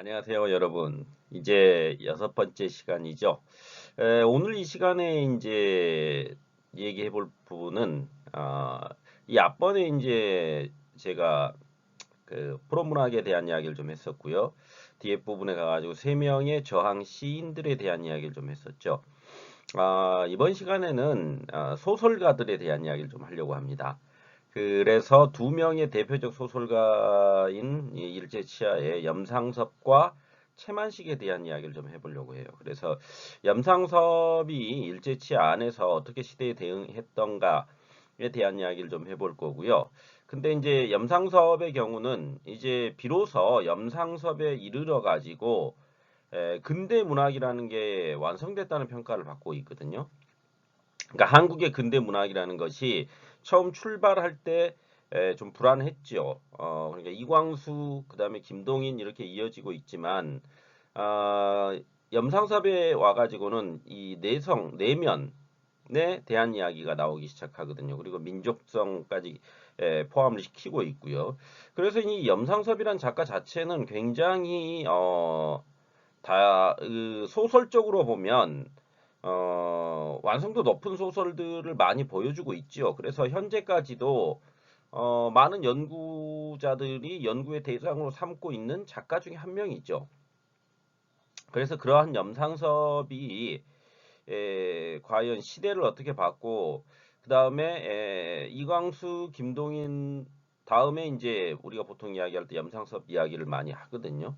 안녕하세요, 여러분. 이제 6번째 시간이죠. 오늘 이 시간에 이제 얘기해 볼 부분은, 이 앞번에 이제 제가 그 프로문학에 대한 이야기를 좀 했었고요. 뒤에 부분에 가가지고 세 명의 저항 시인들에 대한 이야기를 좀 했었죠. 이번 시간에는 소설가들에 대한 이야기를 좀 하려고 합니다. 그래서 두 명의 대표적 소설가인 이 일제치하의 염상섭과 채만식에 대한 이야기를 좀 해보려고 해요. 그래서 염상섭이 일제치하 안에서 어떻게 시대에 대응했던가에 대한 이야기를 좀 해볼 거고요. 근데 이제 염상섭의 경우는 이제 비로소 염상섭에 이르러 가지고 근대 문학이라는 게 완성됐다는 평가를 받고 있거든요. 그러니까 한국의 근대 문학이라는 것이 처음 출발할 때 좀 불안했죠. 그러니까 이광수, 그다음에 김동인 이렇게 이어지고 있지만 아, 염상섭에 와가지고는 이 내성, 내면에 대한 이야기가 나오기 시작하거든요. 그리고 민족성까지 포함을 시키고 있고요. 그래서 이 염상섭이란 작가 자체는 굉장히 소설적으로 보면 완성도 높은 소설들을 많이 보여주고 있죠. 그래서 현재까지도 많은 연구자들이 연구의 대상으로 삼고 있는 작가 중에 한 명이죠. 그래서 그러한 염상섭이 과연 시대를 어떻게 봤고, 그 다음에 이광수, 김동인 다음에 이제 우리가 보통 이야기할 때 염상섭 이야기를 많이 하거든요.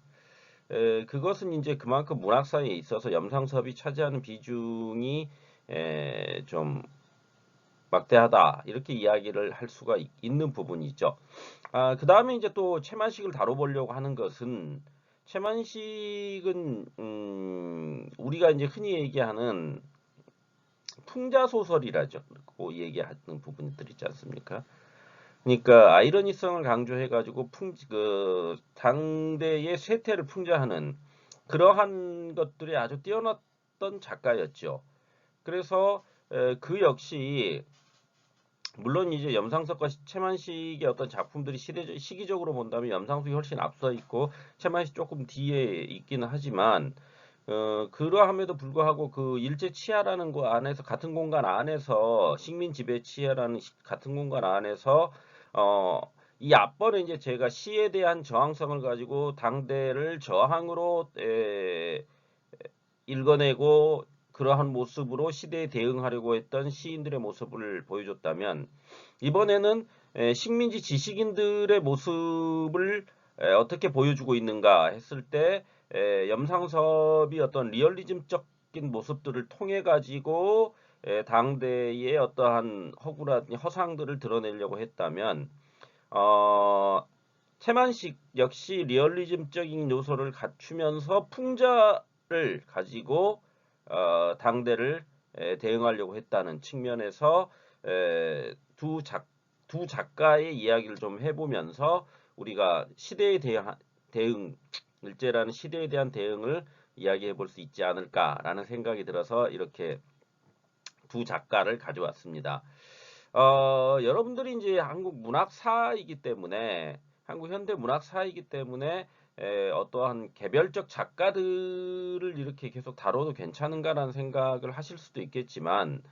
그것은 이제 그만큼 문학사에 있어서 염상섭이 차지하는 비중이 좀 막대하다 이렇게 이야기를 할 수가 있는 부분이죠. 그 다음에 이제 또 채만식을 다뤄보려고 하는 것은 채만식은 우리가 이제 흔히 얘기하는 풍자 소설이라죠. 고 얘기하는 부분들 있지 않습니까? 그러니까 아이러니성을 강조해가지고 그 당대의 쇠퇴를 풍자하는 그러한 것들이 아주 뛰어났던 작가였죠. 그래서 그 역시 물론 이제 염상석과 최만식의 어떤 작품들이 시기적으로 본다면 염상석이 훨씬 앞서 있고 최만식 조금 뒤에 있기는 하지만 그러함에도 불구하고 그 일제 치하라는 거 안에서 같은 공간 안에서 식민 지배 치하라는 같은 공간 안에서 어, 이 앞번에 이제 제가 시에 대한 저항성을 가지고 당대를 저항으로 읽어내고 그러한 모습으로 시대에 대응하려고 했던 시인들의 모습을 보여줬다면 이번에는 식민지 지식인들의 모습을 어떻게 보여주고 있는가 했을 때 염상섭이 어떤 리얼리즘적인 모습들을 통해 가지고 당대의 어떠한 허구라 허상들을 드러내려고 했다면 어, 채만식 역시 리얼리즘적인 요소를 갖추면서 풍자를 가지고 당대를 대응하려고 했다는 측면에서 에, 두 작, 두 작가의 이야기를 좀 해보면서 우리가 시대에 대응, 일제라는 시대에 대한 대응을 이야기해 볼 수 있지 않을까라는 생각이 들어서 이렇게 두 작가를 가져왔습니다. 여러분들이 이제 한국 문학사이기 때문에 한국 현대 문학사이기 때문에 어떠한 개별적 작가들을 이렇게 계속 다뤄도 괜찮은가라는 생각을 하실 수도 있겠지만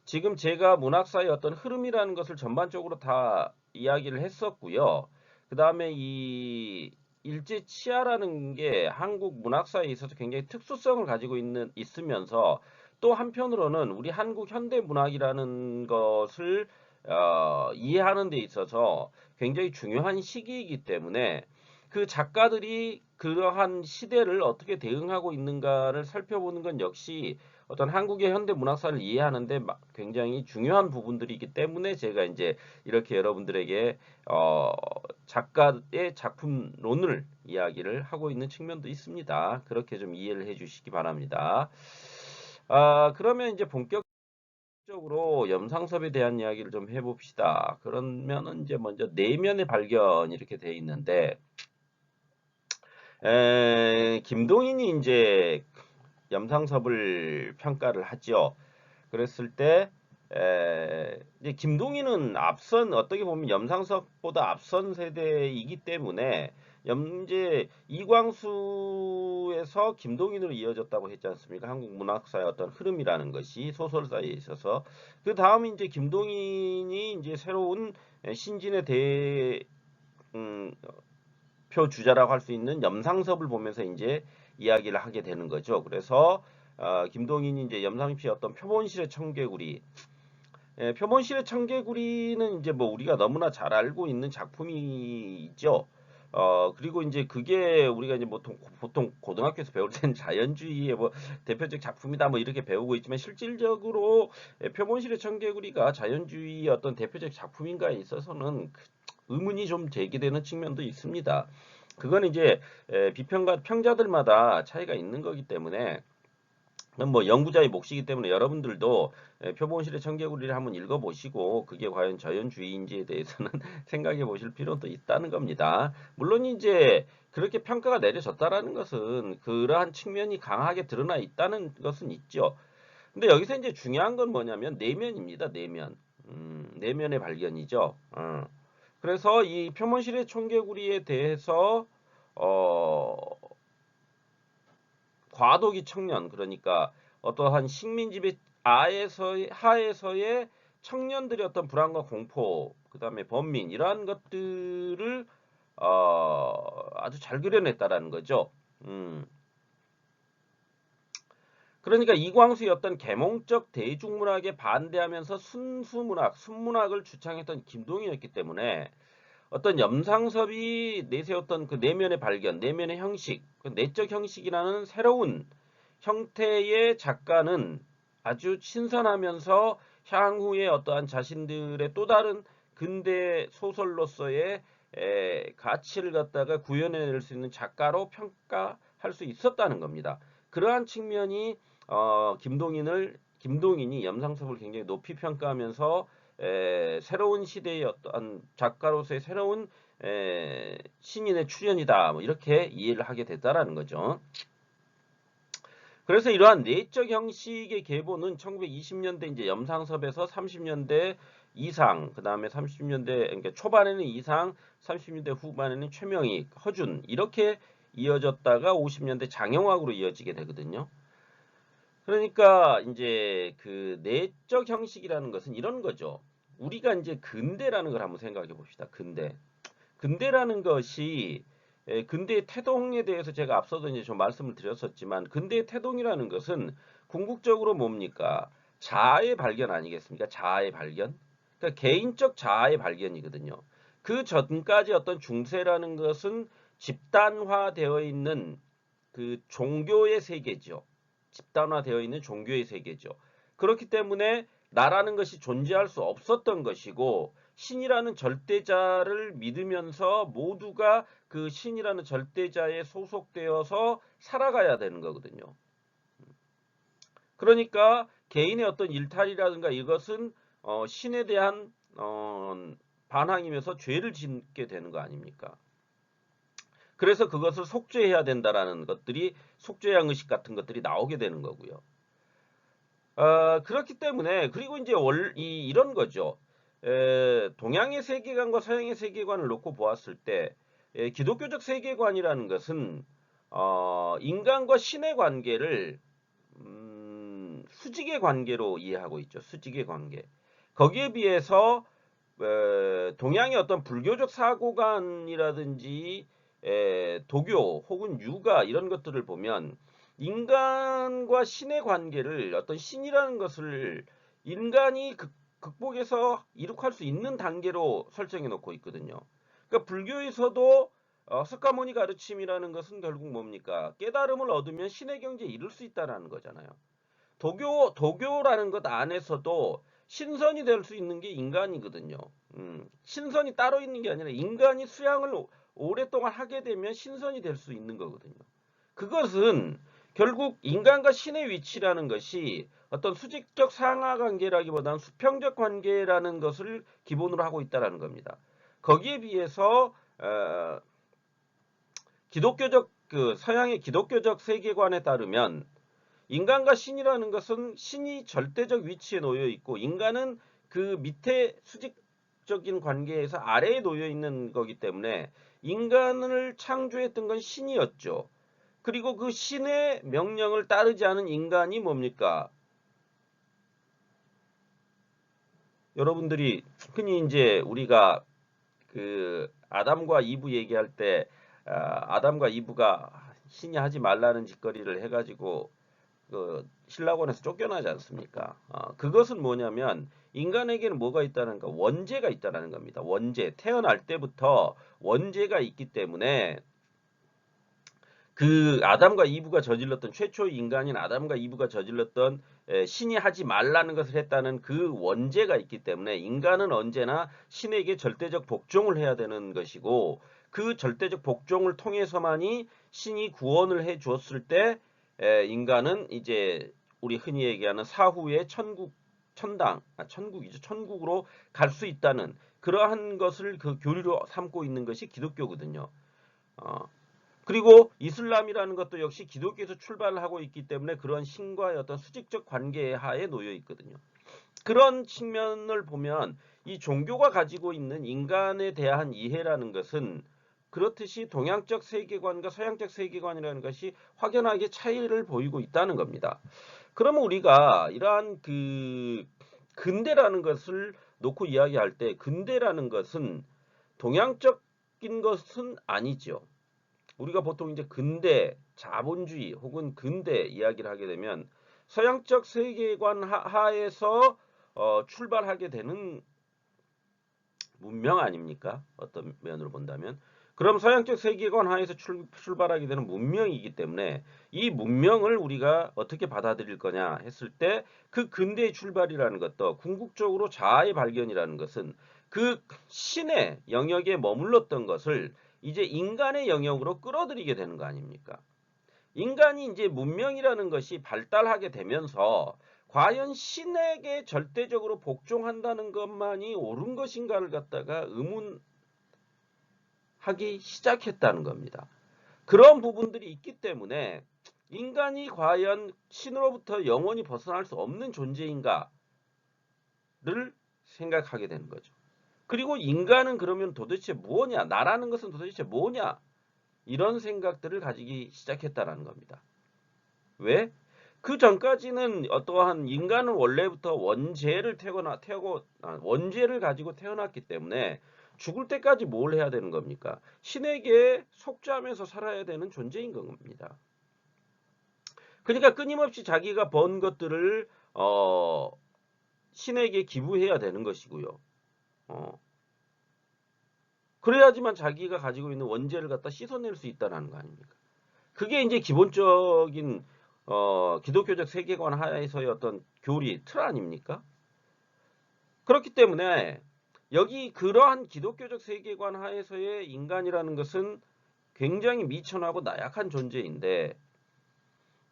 지금 제가 문학사의 어떤 흐름이라는 것을 전반적으로 다 이야기를 했었고요. 그 다음에 이 일제 치하라는 게 한국 문학사에 있어서 굉장히 특수성을 가지고 있으면서 또 한편으로는 우리 한국 현대 문학이라는 것을 이해하는 데 있어서 굉장히 중요한 시기이기 때문에 그 작가들이 그러한 시대를 어떻게 대응하고 있는가를 살펴보는 건 역시 어떤 한국의 현대 문학사를 이해하는데 굉장히 중요한 부분들이기 때문에 제가 이제 이렇게 여러분들에게 어, 작가의 작품론을 이야기를 하고 있는 측면도 있습니다. 그렇게 좀 이해를 해주시기 바랍니다. 그러면 이제 본격적으로 염상섭에 대한 이야기를 좀 해봅시다. 그러면은 이제 먼저 내면의 발견 이렇게 돼 있는데 김동인이 이제 염상섭을 평가를 하죠. 그랬을 때 이제 김동희는 앞선 어떻게 보면 염상섭보다 앞선 세대이기 때문에 이제 이광수에서 김동인으로 이어졌다고 했지 않습니까? 한국 문학사의 어떤 흐름이라는 것이 소설사에 있어서 그 다음 이제 김동인이 이제 새로운 신진의 표 주자라고 할 수 있는 염상섭을 보면서 이제 이야기를 하게 되는 거죠. 그래서 김동인이 이제 염상섭의 어떤 표본실의 청개구리 표본실의 청개구리는 이제 뭐 우리가 너무나 잘 알고 있는 작품이죠. 그리고 이제 그게 우리가 이제 보통 고등학교에서 배울 때는 자연주의의 뭐 대표적 작품이다 뭐 이렇게 배우고 있지만 실질적으로 표본실의 청개구리가 자연주의의 어떤 대표적 작품인가에 있어서는 의문이 좀 제기되는 측면도 있습니다. 그건 이제 비평가 평자들마다 차이가 있는 거기 때문에 뭐 연구자의 몫이기 때문에 여러분들도 표본실의 청개구리를 한번 읽어보시고 그게 과연 자연주의인지에 대해서는 생각해 보실 필요도 있다는 겁니다. 물론 이제 그렇게 평가가 내려졌다라는 것은 그러한 측면이 강하게 드러나 있다는 것은 있죠. 근데 여기서 이제 중요한 건 뭐냐면 내면입니다. 내면. 내면의 발견이죠. 그래서 이 표본실의 청개구리에 대해서 어, 과도기 청년 그러니까 어떠한 식민지배 하에서의 청년들의 어떤 불안과 공포 그다음에 번민 이러한 것들을 아주 잘 그려냈다라는 거죠. 그러니까 이광수의 어떤 계몽적 대중문학에 반대하면서 순문학을 주창했던 김동희였기 때문에 어떤 염상섭이 내세웠던 그 내면의 발견, 내면의 형식, 그 내적 형식이라는 새로운 형태의 작가는 아주 신선하면서 향후에 어떠한 자신들의 또 다른 근대 소설로서의 가치를 갖다가 구현해낼 수 있는 작가로 평가할 수 있었다는 겁니다. 그러한 측면이 김동인이 염상섭을 굉장히 높이 평가하면서 새로운 시대의 어떤 작가로서의 새로운 신인의 출현이다. 뭐 이렇게 이해를 하게 됐다라는 거죠. 그래서 이러한 내적 형식의 계보는 1920년대 이제 염상섭에서 30년대 이상, 그 다음에 30년대 그러니까 초반에는 이상, 30년대 후반에는 최명희, 허준 이렇게 이어졌다가 50년대 장영학으로 이어지게 되거든요. 그러니까 이제 그 내적 형식이라는 것은 이런 거죠. 우리가 이제 근대라는 걸 한번 생각해 봅시다. 근대라는 것이 근대의 태동에 대해서 제가 앞서도 이제 좀 말씀을 드렸었지만 근대의 태동이라는 것은 궁극적으로 뭡니까? 자아의 발견 아니겠습니까? 자아의 발견. 그러니까 개인적 자아의 발견이거든요. 그 전까지 어떤 중세라는 것은 집단화되어 있는 그 종교의 세계죠. 집단화되어 있는 종교의 세계죠. 그렇기 때문에 나라는 것이 존재할 수 없었던 것이고 신이라는 절대자를 믿으면서 모두가 그 신이라는 절대자에 소속되어서 살아가야 되는 거거든요. 그러니까 개인의 어떤 일탈이라든가 이것은 신에 대한 반항이면서 죄를 짓게 되는 거 아닙니까? 그래서 그것을 속죄해야 된다라는 것들이 속죄양 의식 같은 것들이 나오게 되는 거고요. 그렇기 때문에 그리고 이제 이런 거죠. 동양의 세계관과 서양의 세계관을 놓고 보았을 때 기독교적 세계관이라는 것은 인간과 신의 관계를 수직의 관계로 이해하고 있죠. 수직의 관계. 거기에 비해서 동양의 어떤 불교적 사고관이라든지 도교 혹은 유가 이런 것들을 보면 인간과 신의 관계를 어떤 신이라는 것을 인간이 극복해서 이룩할 수 있는 단계로 설정해 놓고 있거든요. 그러니까 불교에서도 석가모니 가르침이라는 것은 결국 뭡니까? 깨달음을 얻으면 신의 경지에 이를 수 있다라는 거잖아요. 도교라는 것 안에서도 신선이 될 수 있는 게 인간이거든요. 신선이 따로 있는 게 아니라 인간이 수양을 오랫동안 하게 되면 신선이 될 수 있는 거거든요. 그것은 결국 인간과 신의 위치라는 것이 어떤 수직적 상하 관계라기보다는 수평적 관계라는 것을 기본으로 하고 있다는 겁니다. 거기에 비해서 기독교적 그 서양의 기독교적 세계관에 따르면 인간과 신이라는 것은 신이 절대적 위치에 놓여 있고 인간은 그 밑에 수직적인 관계에서 아래에 놓여 있는 거기 때문에 인간을 창조했던 건 신이었죠. 그리고 그 신의 명령을 따르지 않은 인간이 뭡니까? 여러분들이 흔히 이제 우리가 그 아담과 이브 얘기할 때 아담과 이브가 신이 하지 말라는 짓거리를 해가지고 그 신라곤에서 쫓겨나지 않습니까? 그것은 뭐냐면 인간에게는 뭐가 있다는 가 원죄가 있다는 겁니다. 원죄. 태어날 때부터 원죄가 있기 때문에 그 아담과 이브가 저질렀던 최초의 인간인 아담과 이브가 저질렀던 신이 하지 말라는 것을 했다는 그 원죄가 있기 때문에 인간은 언제나 신에게 절대적 복종을 해야 되는 것이고 그 절대적 복종을 통해서만이 신이 구원을 해 주었을 때 인간은 이제 우리 흔히 얘기하는 사후의 천국 천국이죠. 천국으로 갈 수 있다는 그러한 것을 그 교리로 삼고 있는 것이 기독교거든요. 어, 그리고 이슬람이라는 것도 역시 기독교에서 출발하고 있기 때문에 그런 신과의 어떤 수직적 관계 하에 놓여 있거든요. 그런 측면을 보면 이 종교가 가지고 있는 인간에 대한 이해라는 것은 그렇듯이 동양적 세계관과 서양적 세계관이라는 것이 확연하게 차이를 보이고 있다는 겁니다. 그러면 우리가 이러한 그 근대라는 것을 놓고 이야기할 때 근대라는 것은 동양적인 것은 아니죠. 우리가 보통 이제 근대, 자본주의 혹은 근대 이야기를 하게 되면 서양적 세계관 하에서 출발하게 되는 문명 아닙니까? 어떤 면으로 본다면. 그럼 서양적 세계관 하에서 출발하게 되는 문명이기 때문에 이 문명을 우리가 어떻게 받아들일 거냐 했을 때 그 근대의 출발이라는 것도 궁극적으로 자아의 발견이라는 것은 그 신의 영역에 머물렀던 것을 이제 인간의 영역으로 끌어들이게 되는 거 아닙니까? 인간이 이제 문명이라는 것이 발달하게 되면서 과연 신에게 절대적으로 복종한다는 것만이 옳은 것인가를 갖다가 의문하기 시작했다는 겁니다. 그런 부분들이 있기 때문에 인간이 과연 신으로부터 영원히 벗어날 수 없는 존재인가를 생각하게 되는 거죠. 그리고 인간은 그러면 도대체 무엇이냐? 나라는 것은 도대체 뭐냐? 이런 생각들을 가지기 시작했다는 겁니다. 왜? 그 전까지는 어떠한 인간은 원래부터 원죄를 가지고 태어났기 때문에 죽을 때까지 뭘 해야 되는 겁니까? 신에게 속죄하면서 살아야 되는 존재인 겁니다. 그러니까 끊임없이 자기가 번 것들을 신에게 기부해야 되는 것이고요. 그래야지만 자기가 가지고 있는 원죄를 갖다 씻어낼 수 있다는 거 아닙니까? 그게 이제 기본적인 기독교적 세계관 하에서의 어떤 교리, 틀 아닙니까? 그렇기 때문에 여기 그러한 기독교적 세계관 하에서의 인간이라는 것은 굉장히 미천하고 나약한 존재인데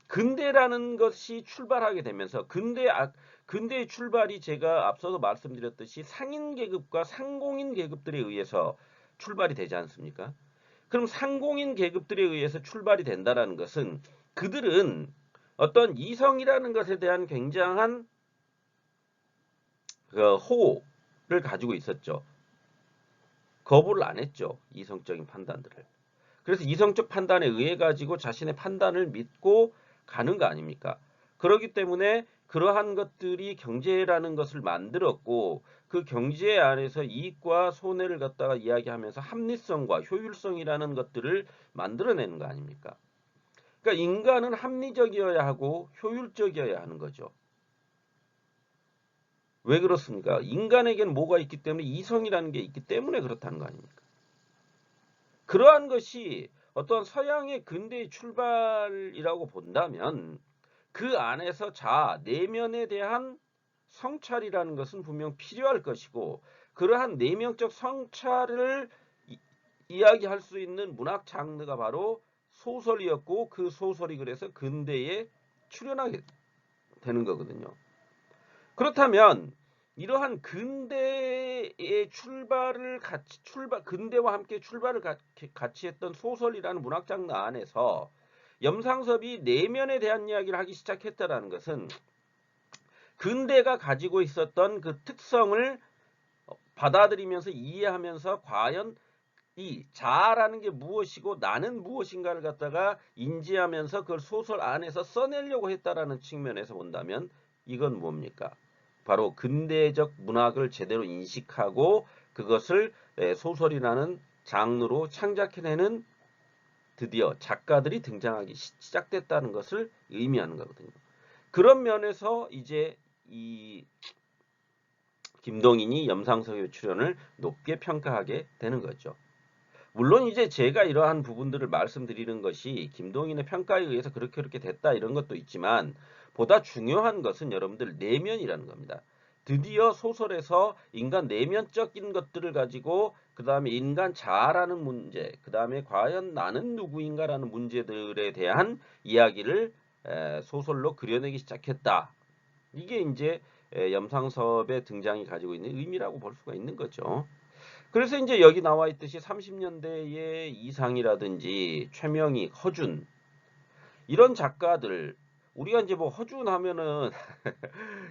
근대라는 것이 출발하게 되면서 근대의 출발이 제가 앞서서 말씀드렸듯이 상인 계급과 상공인 계급들에 의해서 출발이 되지 않습니까? 그럼 상공인 계급들에 의해서 출발이 된다라는 것은 그들은 어떤 이성이라는 것에 대한 굉장한 호를 가지고 있었죠. 거부를 안 했죠. 이성적인 판단들을. 그래서 이성적 판단에 의해 가지고 자신의 판단을 믿고 가는 거 아닙니까? 그렇기 때문에 그러한 것들이 경제라는 것을 만들었고 그 경제 안에서 이익과 손해를 갖다가 이야기하면서 합리성과 효율성이라는 것들을 만들어내는 거 아닙니까? 그러니까 인간은 합리적이어야 하고 효율적이어야 하는 거죠. 왜 그렇습니까? 인간에게는 뭐가 있기 때문에 이성이라는 게 있기 때문에 그렇다는 거 아닙니까? 그러한 것이 어떤 서양의 근대의 출발이라고 본다면 그 안에서 내면에 대한 성찰이라는 것은 분명 필요할 것이고 그러한 내면적 성찰을 이야기할 수 있는 문학 장르가 바로 소설이었고 그 소설이 그래서 근대에 출현하게 되는 거거든요. 그렇다면 이러한 근대의 근대와 함께 출발을 같이 했던 소설이라는 문학 장르 안에서 염상섭이 내면에 대한 이야기를 하기 시작했다라는 것은 근대가 가지고 있었던 그 특성을 받아들이면서 이해하면서 과연 이 자아라는 게 무엇이고 나는 무엇인가를 갖다가 인지하면서 그걸 소설 안에서 써내려고 했다라는 측면에서 본다면 이건 뭡니까? 바로 근대적 문학을 제대로 인식하고 그것을 소설이라는 장르로 창작해내는 드디어 작가들이 등장하기 시작됐다는 것을 의미하는 거거든요. 그런 면에서 이제 이 김동인이 염상섭의 출연을 높게 평가하게 되는 거죠. 물론 이제 제가 이러한 부분들을 말씀드리는 것이 김동인의 평가에 의해서 그렇게 됐다 이런 것도 있지만 보다 중요한 것은 여러분들 내면이라는 겁니다. 드디어 소설에서 인간 내면적인 것들을 가지고 그 다음에 인간 자아라는 문제, 그 다음에 과연 나는 누구인가라는 문제들에 대한 이야기를 소설로 그려내기 시작했다. 이게 이제 염상섭의 등장이 가지고 있는 의미라고 볼 수가 있는 거죠. 그래서 이제 여기 나와 있듯이 30년대의 이상이라든지 최명희, 허준 이런 작가들 우리가 이제 뭐 허준 하면은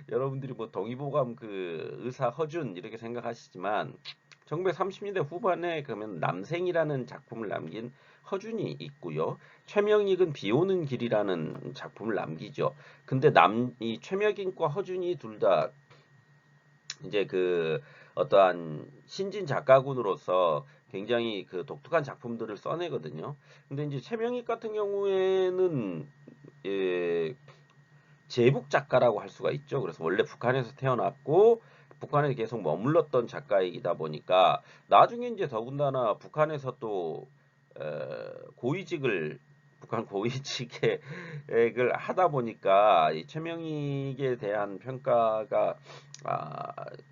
여러분들이 뭐 동의보감 그 의사 허준 이렇게 생각하시지만 1930년대 후반에 그러면 남생이라는 작품을 남긴 허준이 있고요. 최명익은 비오는 길이라는 작품을 남기죠. 근데 이 최명익과 허준이 둘 다 이제 그 어떠한 신진 작가군으로서 굉장히 그 독특한 작품들을 써내거든요. 근데 이제 최명익 같은 경우에는 예, 제북 작가라고 할 수가 있죠. 그래서 원래 북한에서 태어났고 북한에 계속 머물렀던 작가이다 보니까 나중에 이제 더군다나 북한에서 또 고위직을 북한 고위직을 하다 보니까 이 최명익에 대한 평가가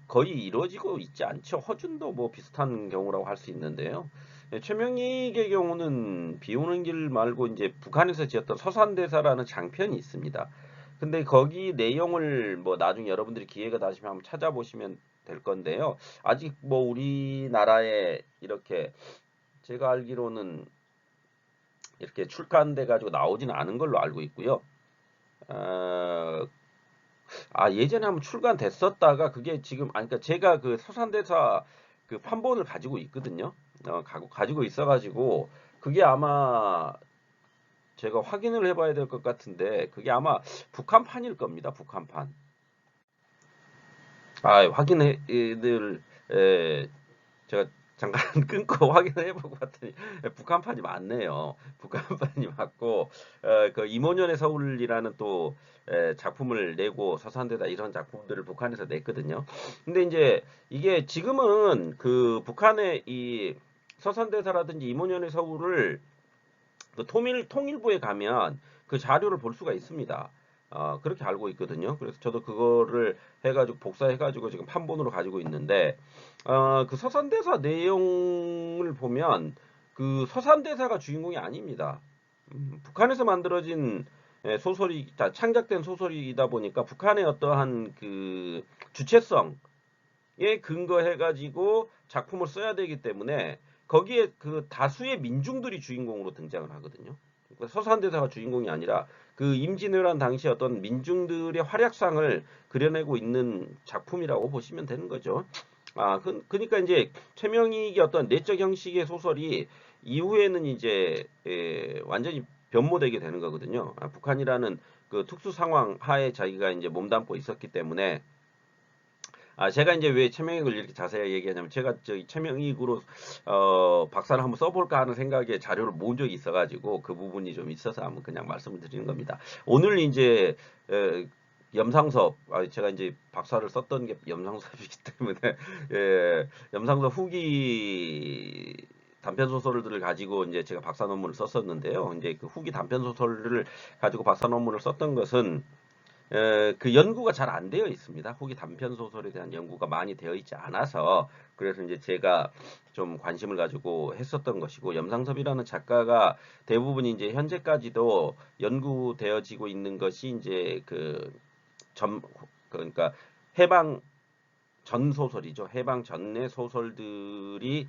거의 이루어지고 있지 않죠. 허준도 뭐 비슷한 경우라고 할 수 있는데요. 최명익의 경우는 비 오는 길 말고 이제 북한에서 지었던 서산대사라는 장편이 있습니다. 근데 거기 내용을 뭐 나중에 여러분들이 기회가 나시면 한번 찾아보시면 될 건데요. 아직 뭐 우리나라에 이렇게 제가 알기로는 이렇게 출간돼 가지고 나오지는 않은 걸로 알고 있고요. 어, 예전에 한번 출간됐었다가 그게 지금 그러니까 제가 그 서산대사 그 판본을 가지고 있거든요. 가지고 있어가지고 그게 아마 제가 확인을 해봐야 될 것 같은데 그게 아마 북한판일 겁니다. 북한판. 확인을 제가 잠깐 끊고 확인을 해보고 봤더니 북한판이 맞네요. 북한판이 맞고 그 임원연의 서울이라는 또 작품을 내고 서산대다 이런 작품들을 북한에서 냈거든요. 근데 이제 이게 지금은 그 북한의 이 서산대사라든지 임원연의 서울을 그 통일부에 가면 그 자료를 볼 수가 있습니다. 그렇게 알고 있거든요. 그래서 저도 그거를 해가지고 복사해가지고 지금 판본으로 가지고 있는데 그 서산대사 내용을 보면 그 서산대사가 주인공이 아닙니다. 북한에서 만들어진 창작된 소설이다 보니까 북한의 어떠한 그 주체성에 근거해가지고 작품을 써야 되기 때문에 거기에 그 다수의 민중들이 주인공으로 등장을 하거든요. 그러니까 서산대사가 주인공이 아니라 그 임진왜란 당시 어떤 민중들의 활약상을 그려내고 있는 작품이라고 보시면 되는 거죠. 그러니까 이제 최명익의 어떤 내적 형식의 소설이 이후에는 이제 완전히 변모되게 되는 거거든요. 북한이라는 그 특수 상황 하에 자기가 이제 몸담고 있었기 때문에 제가 이제 왜 최명익을 이렇게 자세히 얘기하냐면 제가 저기 최명익으로 박사를 한번 써볼까 하는 생각에 자료를 모은 적이 있어가지고 그 부분이 좀 있어서 한번 그냥 말씀을 드리는 겁니다. 오늘 이제 염상섭 제가 이제 박사를 썼던 게 염상섭이기 때문에 염상섭 후기 단편 소설들을 가지고 이제 제가 박사 논문을 썼었는데요. 이제 그 후기 단편 소설을 가지고 박사 논문을 썼던 것은 그 연구가 잘 안 되어 있습니다. 후기 단편 소설에 대한 연구가 많이 되어 있지 않아서 그래서 이제 제가 좀 관심을 가지고 했었던 것이고 염상섭이라는 작가가 대부분 이제 현재까지도 연구되어지고 있는 것이 이제 그러니까 해방 전 소설이죠. 해방 전의 소설들이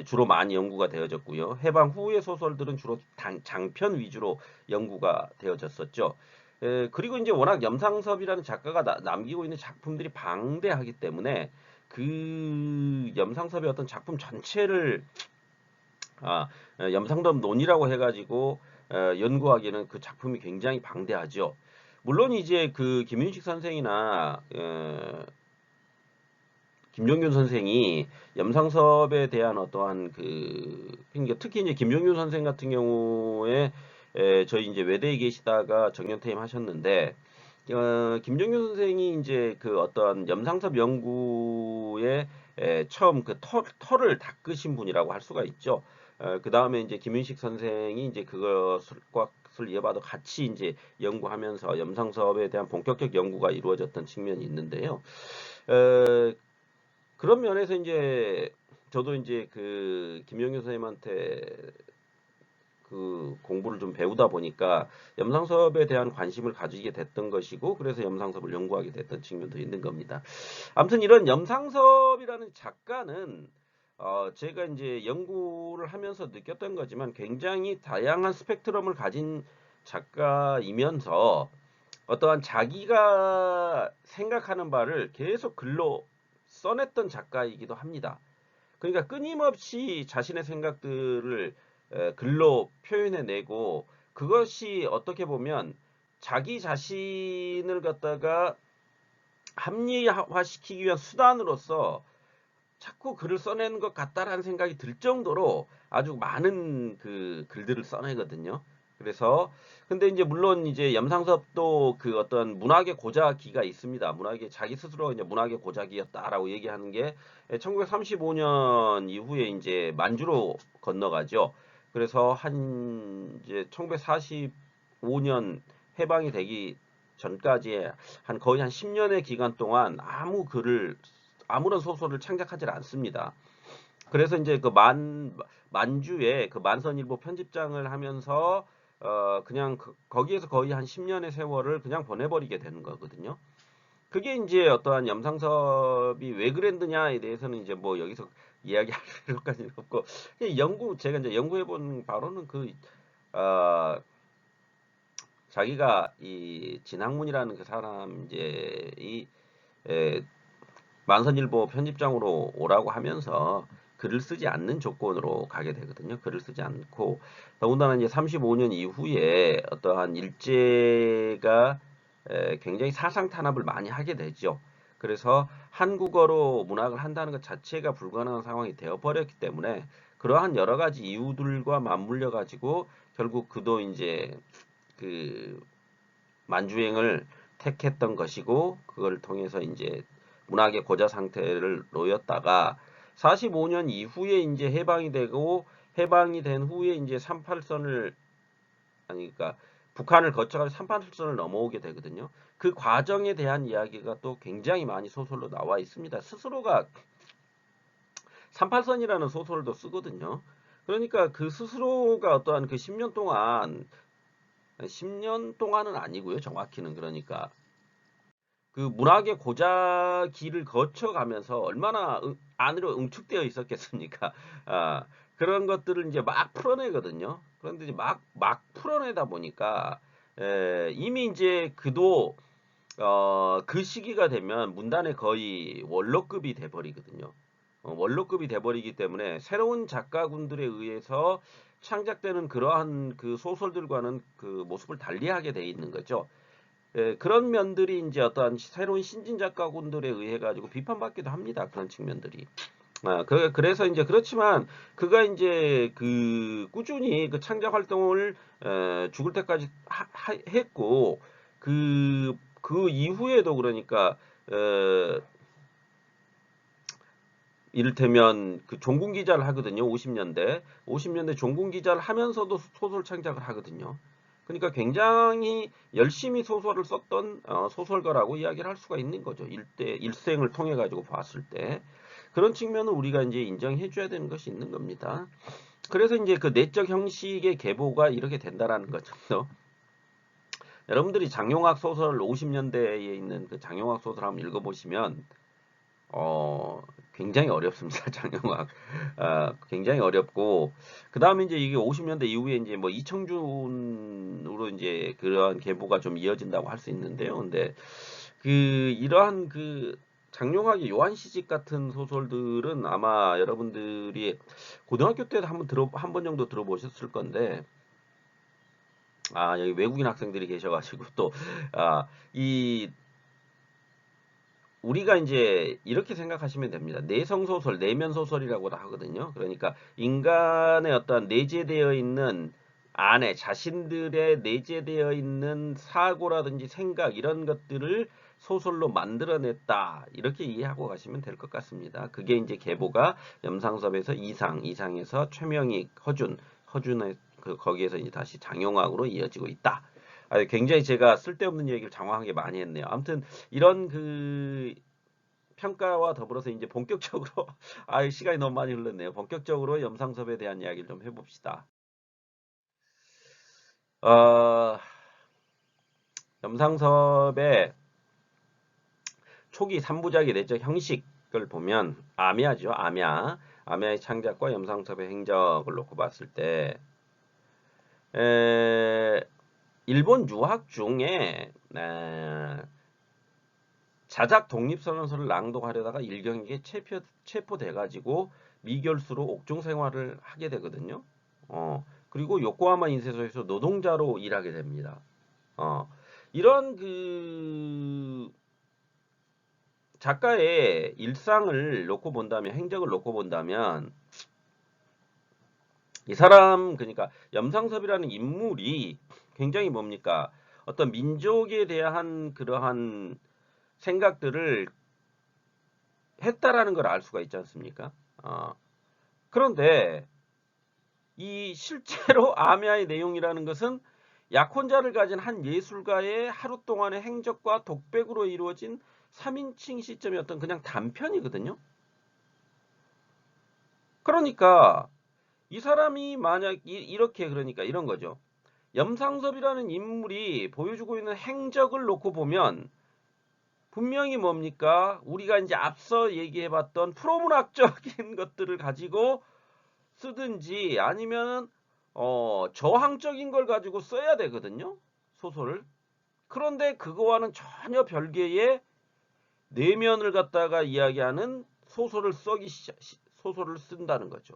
주로 많이 연구가 되어졌고요. 해방 후의 소설들은 주로 장편 위주로 연구가 되어졌었죠. 그리고 이제 워낙 염상섭이라는 작가가 남기고 있는 작품들이 방대하기 때문에 그 염상섭의 어떤 작품 전체를 염상섭 논이라고 해가지고 연구하기에는 그 작품이 굉장히 방대하죠. 물론 이제 그 김윤식 선생이나 김종균 선생이 염상섭에 대한 어떠한 그러니까 특히 이제 김종균 선생 같은 경우에 저희 이제 외대에 계시다가 정년퇴임 하셨는데 김종균 선생이 이제 그 어떤 염상섭 연구에 처음 그 털을 닦으신 분이라고 할 수가 있죠. 그 다음에 이제 김윤식 선생이 이제 그것을 이어받아 같이 이제 연구하면서 염상섭에 대한 본격적 연구가 이루어졌던 측면이 있는데요. 어, 그런 면에서 이제 저도 이제 그 김영규 선생님한테 그 공부를 좀 배우다 보니까 염상섭에 대한 관심을 가지게 됐던 것이고 그래서 염상섭을 연구하게 됐던 측면도 있는 겁니다. 아무튼 이런 염상섭이라는 작가는 제가 이제 연구를 하면서 느꼈던 거지만 굉장히 다양한 스펙트럼을 가진 작가이면서 어떠한 자기가 생각하는 바를 계속 글로 써냈던 작가이기도 합니다. 그러니까 끊임없이 자신의 생각들을 글로 표현해내고 그것이 어떻게 보면 자기 자신을 갖다가 합리화시키기 위한 수단으로서 자꾸 글을 써내는 것 같다라는 생각이 들 정도로 아주 많은 그 글들을 써내거든요. 그래서 근데 이제 물론 이제 염상섭도 그 어떤 문학의 고작기가 있습니다. 문학의 자기 스스로 이제 문학의 고작이었다라고 얘기하는 게 1935년 이후에 이제 만주로 건너가죠. 그래서 한 이제 1945년 해방이 되기 전까지 한 거의 한 10년의 기간 동안 아무런 소설을 창작하지 않습니다. 그래서 이제 그 만주에 그 만선일보 편집장을 하면서 그냥 거기에서 거의 한 10년의 세월을 그냥 보내버리게 되는 거거든요. 그게 이제 어떠한 염상섭이 왜 그랬느냐에 대해서는 이제 뭐 여기서 이야기할 필요까지는 없고 제가 이제 연구해본 바로는 어, 자기가 이 진학문이라는 그 사람 이제 이 에, 만선일보 편집장으로 오라고 하면서 글을 쓰지 않는 조건으로 가게 되거든요. 글을 쓰지 않고 더군다나 이제 35년 이후에 어떠한 일제가 굉장히 사상 탄압을 많이 하게 되죠. 그래서 한국어로 문학을 한다는 것 자체가 불가능한 상황이 되어버렸기 때문에 그러한 여러 가지 이유들과 맞물려 가지고 결국 그도 이제 그 만주행을 택했던 것이고 그걸 통해서 이제 문학의 고자 상태를 놓였다가 45년 이후에 이제 해방이 된 후에 이제 38선을 아니 그러니까 북한을 거쳐가지고 38선을 넘어오게 되거든요. 그 과정에 대한 이야기가 또 굉장히 많이 소설로 나와 있습니다. 스스로가 38선이라는 소설도 쓰거든요. 그러니까 그 스스로가 어떠한 그 10년 동안은 아니고요. 정확히는 그러니까 그 문학의 고작기를 거쳐가면서 얼마나 안으로 응축되어 있었겠습니까? 아, 그런 것들을 이제 막 풀어내거든요. 그런데 이제 막 풀어내다 보니까 이미 이제 그 시기가 되면 문단의 거의 원로급이 돼버리거든요. 원로급이 돼버리기 때문에 새로운 작가군들에 의해서 창작되는 그러한 그 소설들과는 그 모습을 달리하게 돼 있는 거죠. 그런 면들이 이제 어떤 새로운 신진 작가군들에 의해 가지고 비판받기도 합니다. 그런 측면들이. 그래서 이제 그렇지만 그가 이제 그 꾸준히 그 창작 활동을 죽을 때까지 했고 그 이후에도 그러니까 이를테면 그 종군 기자를 하거든요. 50년대 종군 기자를 하면서도 소설 창작을 하거든요. 그러니까 굉장히 열심히 소설을 썼던 소설가라고 이야기를 할 수가 있는 거죠. 일생을 통해 가지고 봤을 때 그런 측면은 우리가 이제 인정해 줘야 되는 것이 있는 겁니다. 그래서 이제 그 내적 형식의 계보가 이렇게 된다라는 거죠. 여러분들이 장용학 소설 50년대에 있는 그 장용학 소설 한번 읽어보시면 어, 굉장히 어렵습니다. 장영학. 굉장히 어렵고, 그 다음에 이제 이게 50년대 이후에 이제 뭐 이청준으로 이제 그러한 계보가 좀 이어진다고 할 수 있는데요. 근데 그 이러한 그 장용학의 요한시집 같은 소설들은 아마 여러분들이 고등학교 때 한 번 정도 들어보셨을 건데, 여기 외국인 학생들이 계셔가지고 또, 이 우리가 이제 이렇게 생각하시면 됩니다. 내성소설, 내면소설이라고 하거든요. 그러니까 인간의 어떤 내재되어 있는 안에 자신들의 내재되어 있는 사고라든지 생각 이런 것들을 소설로 만들어냈다. 이렇게 이해하고 가시면 될 것 같습니다. 그게 이제 계보가 염상섭에서 이상에서 최명익, 허준의 거기에서 이제 다시 장용학으로 이어지고 있다. 굉장히 제가 쓸데없는 얘기를 장황하게 많이 했네요. 아무튼 이런 그 평가와 더불어서 이제 본격적으로 시간이 너무 많이 흘렀네요. 본격적으로 염상섭에 대한 이야기를 좀 해봅시다. 어, 염상섭의 초기 3부작의 내적 형식을 보면 아미아죠. 아미아의 창작과 염상섭의 행적을 놓고 봤을 때 에, 일본 유학 중에 자작 독립선언서를 낭독하려다가 일경에게 체포돼가지고 미결수로 옥중 생활을 하게 되거든요. 그리고 요코하마 인쇄소에서 노동자로 일하게 됩니다. 이런 그 작가의 일상을 놓고 본다면, 행적을 놓고 본다면, 이 사람, 그러니까 염상섭이라는 인물이 굉장히 뭡니까? 어떤 민족에 대한 그러한 생각들을 했다라는 걸 알 수가 있지 않습니까? 그런데 이 실제로 아미아의 내용이라는 것은 약혼자를 가진 한 예술가의 하루 동안의 행적과 독백으로 이루어진 3인칭 시점의 어떤 그냥 단편이거든요. 그러니까 이 사람이 만약 이렇게 그러니까 이런 거죠. 염상섭이라는 인물이 보여주고 있는 행적을 놓고 보면 분명히 뭡니까? 우리가 이제 앞서 얘기해봤던 프로문학적인 것들을 가지고 쓰든지 아니면 저항적인 걸 가지고 써야 되거든요. 소설을. 그런데 그거와는 전혀 별개의 내면을 갖다가 이야기하는 소설을 쓴다는 거죠.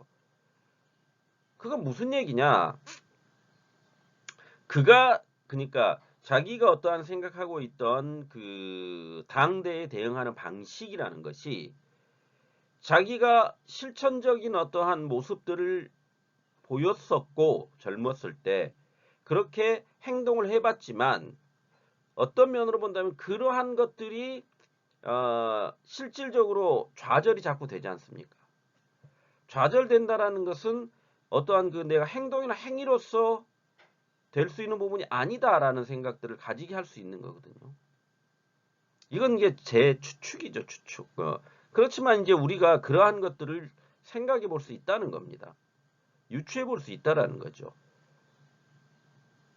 그건 무슨 얘기냐? 그러니까 자기가 어떠한 생각하고 있던 그 당대에 대응하는 방식이라는 것이 자기가 실천적인 어떠한 모습들을 보였었고 젊었을 때 그렇게 행동을 해봤지만 어떤 면으로 본다면 그러한 것들이 실질적으로 좌절이 자꾸 되지 않습니까? 좌절된다라는 것은 어떠한 그 내가 행동이나 행위로서 될 수 있는 부분이 아니다라는 생각들을 가지게 할 수 있는 거거든요. 이건 이게 제 추측이죠, 추측. 그렇지만 이제 우리가 그러한 것들을 생각해 볼 수 있다는 겁니다. 유추해 볼 수 있다라는 거죠.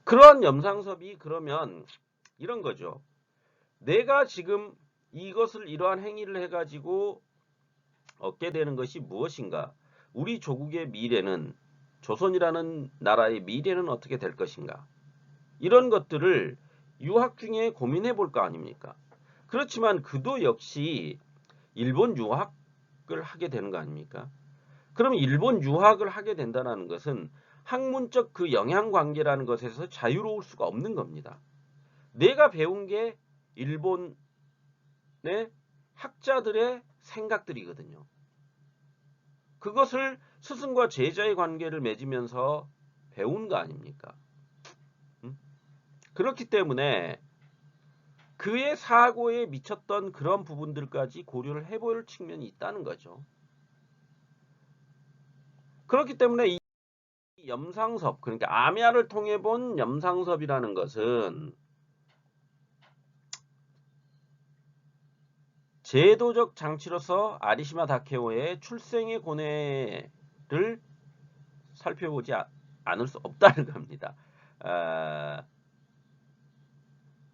그러한 염상섭이 그러면 이런 거죠. 내가 지금 이것을 이러한 행위를 해가지고 얻게 되는 것이 무엇인가? 우리 조국의 미래는 조선이라는 나라의 미래는 어떻게 될 것인가? 이런 것들을 유학 중에 고민해 볼 거 아닙니까? 그렇지만 그도 역시 일본 유학을 하게 되는 거 아닙니까? 그럼 일본 유학을 하게 된다는 것은 학문적 그 영향 관계라는 것에서 자유로울 수가 없는 겁니다. 내가 배운 게 일본의 학자들의 생각들이거든요. 그것을 스승과 제자의 관계를 맺으면서 배운 거 아닙니까? 그렇기 때문에 그의 사고에 미쳤던 그런 부분들까지 고려를 해볼 측면이 있다는 거죠. 그렇기 때문에 이 염상섭, 그러니까 아미아를 통해 본 염상섭이라는 것은 제도적 장치로서 아리시마 다케오의 출생의 고뇌를 살펴보지 않을 수 없다는 겁니다.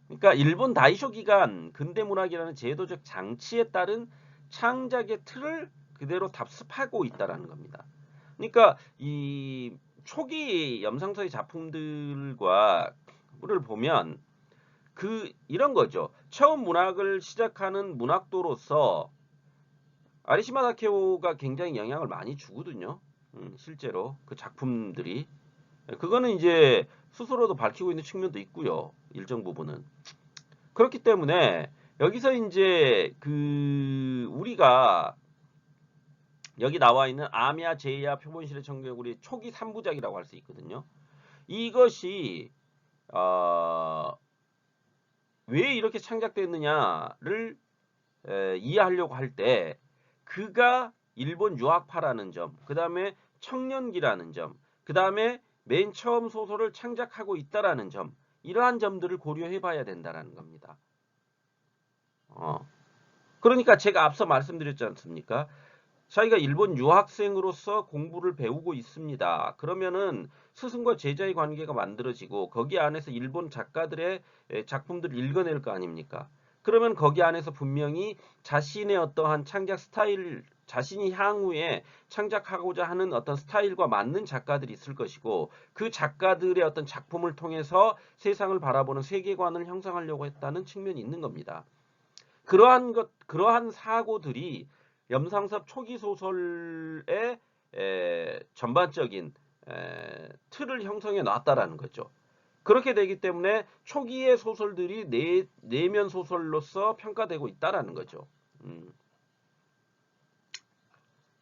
그러니까 일본 다이쇼 기간 근대 문학이라는 제도적 장치에 따른 창작의 틀을 그대로 답습하고 있다라는 겁니다. 그러니까 이 초기 염상서의 작품들과 를 보면 이런 거죠. 처음 문학을 시작하는 문학도로서 아리시마 다케오가 굉장히 영향을 많이 주거든요. 실제로 그 작품들이 그거는 이제 스스로도 밝히고 있는 측면도 있고요. 일정 부분은. 그렇기 때문에 여기서 이제 우리가 여기 나와 있는 아미아 제이야 표본실의 청개구리 초기 3부작이라고 할 수 있거든요. 이것이 왜 이렇게 창작됐느냐를 이해하려고 할 때 그가 일본 유학파라는 점, 그 다음에 청년기라는 점, 그 다음에 맨 처음 소설을 창작하고 있다라는 점, 이러한 점들을 고려해 봐야 된다라는 겁니다. 그러니까 제가 앞서 말씀드렸지 않습니까? 자기가 일본 유학생으로서 공부를 배우고 있습니다. 그러면은 스승과 제자의 관계가 만들어지고 거기 안에서 일본 작가들의 작품들을 읽어낼 거 아닙니까? 그러면 거기 안에서 분명히 자신의 어떠한 창작 스타일, 자신이 향후에 창작하고자 하는 어떤 스타일과 맞는 작가들이 있을 것이고 그 작가들의 어떤 작품을 통해서 세상을 바라보는 세계관을 형성하려고 했다는 측면이 있는 겁니다. 그러한 사고들이 염상섭 초기 소설의 전반적인 틀을 형성해 놨다라는 거죠. 그렇게 되기 때문에 초기의 소설들이 내면 소설로서 평가되고 있다라는 거죠.